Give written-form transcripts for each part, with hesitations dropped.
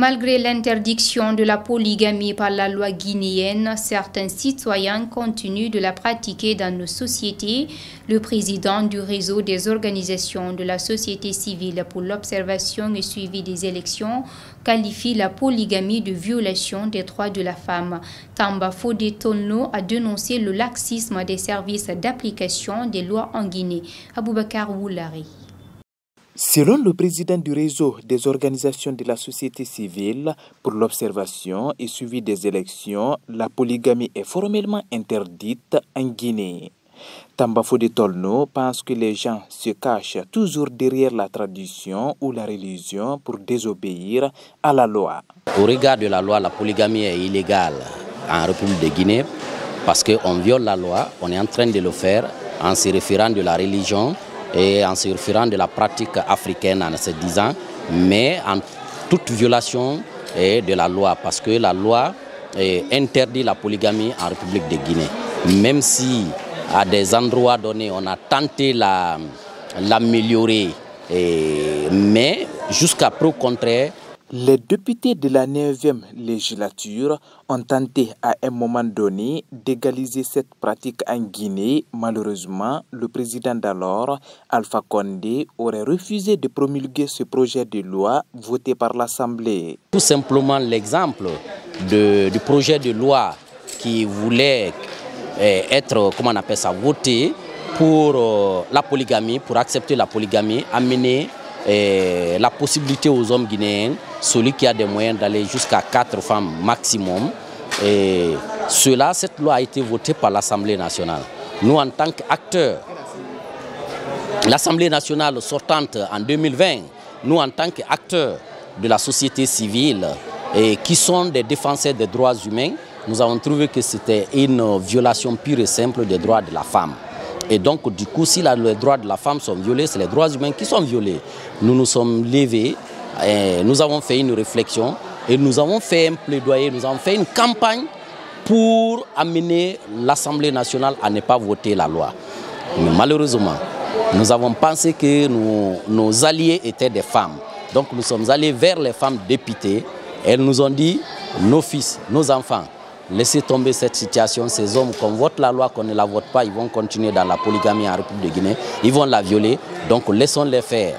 Malgré l'interdiction de la polygamie par la loi guinéenne, certains citoyens continuent de la pratiquer dans nos sociétés. Le président du réseau des organisations de la société civile pour l'observation et suivi des élections qualifie la polygamie de violation des droits de la femme. Tamba Fodé Tolno a dénoncé le laxisme des services d'application des lois en Guinée. Aboubakar Woulari. Selon le président du réseau des organisations de la société civile pour l'observation et suivi des élections, la polygamie est formellement interdite en Guinée. Tamba Fodé Tolno pense que les gens se cachent toujours derrière la tradition ou la religion pour désobéir à la loi. Au regard de la loi, la polygamie est illégale en République de Guinée parce qu'on viole la loi, on est en train de le faire en se référant de la religion et en se référant de la pratique africaine en se disant, mais en toute violation de la loi, parce que la loi interdit la polygamie en République de Guinée. Même si à des endroits donnés, on a tenté l'améliorer, mais jusqu'à preuve contraire. Les députés de la 9e législature ont tenté à un moment donné d'égaliser cette pratique en Guinée. Malheureusement, le président d'alors, Alpha Condé, aurait refusé de promulguer ce projet de loi voté par l'Assemblée. Tout simplement l'exemple du projet de loi qui voulait être, comment on appelle ça, voté pour la polygamie, pour accepter la polygamie, amener la possibilité aux hommes guinéens, celui qui a des moyens d'aller jusqu'à 4 femmes maximum. Et cette loi a été votée par l'Assemblée nationale. Nous, en tant qu'acteurs, l'Assemblée nationale sortante en 2020, nous, en tant qu'acteurs de la société civile et qui sont des défenseurs des droits humains, nous avons trouvé que c'était une violation pure et simple des droits de la femme. Et donc, du coup, si les droits de la femme sont violés, c'est les droits humains qui sont violés. Nous nous sommes levés, nous avons fait une réflexion et nous avons fait un plaidoyer, nous avons fait une campagne pour amener l'Assemblée nationale à ne pas voter la loi. Mais malheureusement, nous avons pensé que nos alliés étaient des femmes. Donc, nous sommes allés vers les femmes députées. Elles nous ont dit, nos fils, nos enfants, laissez tomber cette situation, ces hommes, qu'on vote la loi, qu'on ne la vote pas, ils vont continuer dans la polygamie en République de Guinée, ils vont la violer, donc laissons-les faire.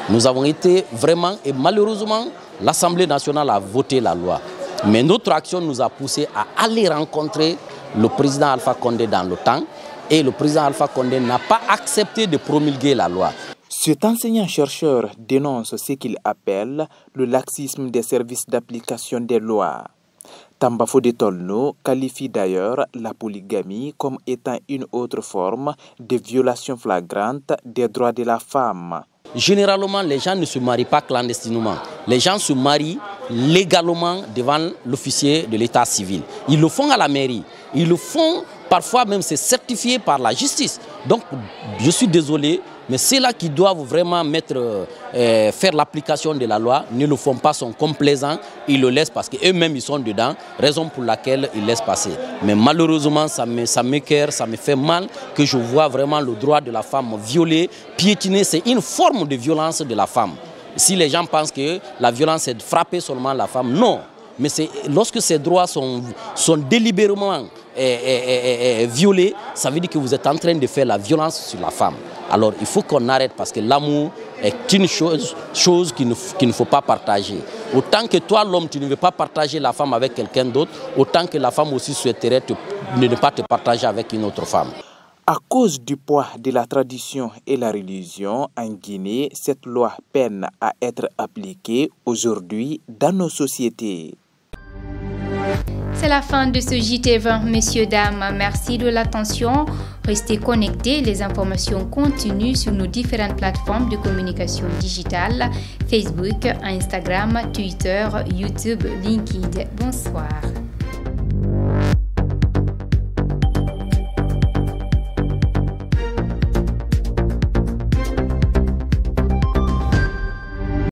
Nous avons été vraiment, et malheureusement, l'Assemblée nationale a voté la loi. Mais notre action nous a poussé à aller rencontrer le président Alpha Condé dans le temps, et le président Alpha Condé n'a pas accepté de promulguer la loi. Cet enseignant-chercheur dénonce ce qu'il appelle le laxisme des services d'application des lois. Tamba Fodé Tolno qualifie d'ailleurs la polygamie comme étant une autre forme de violation flagrante des droits de la femme. Généralement, les gens ne se marient pas clandestinement. Les gens se marient légalement devant l'officier de l'état civil. Ils le font à la mairie. Ils le font, parfois même c'est certifié par la justice. Donc, je suis désolé, mais ceux-là qui doivent vraiment faire l'application de la loi ne le font pas, sont complaisants, ils le laissent parce qu'eux-mêmes ils sont dedans, raison pour laquelle ils laissent passer. Mais malheureusement, ça m'écoeure, ça me fait mal que je vois vraiment le droit de la femme violé, piétiné. C'est une forme de violence de la femme. Si les gens pensent que la violence est de frapper seulement la femme, non. Mais lorsque ces droits sont délibérément violés, ça veut dire que vous êtes en train de faire la violence sur la femme. Alors il faut qu'on arrête parce que l'amour est une chose qu'il ne faut pas partager. Autant que toi, l'homme, tu ne veux pas partager la femme avec quelqu'un d'autre, autant que la femme aussi souhaiterait ne pas te partager avec une autre femme. À cause du poids de la tradition et la religion en Guinée, cette loi peine à être appliquée aujourd'hui dans nos sociétés. C'est la fin de ce JT20, messieurs, dames. Merci de l'attention. Restez connectés. Les informations continuent sur nos différentes plateformes de communication digitale, Facebook, Instagram, Twitter, YouTube, LinkedIn. Bonsoir.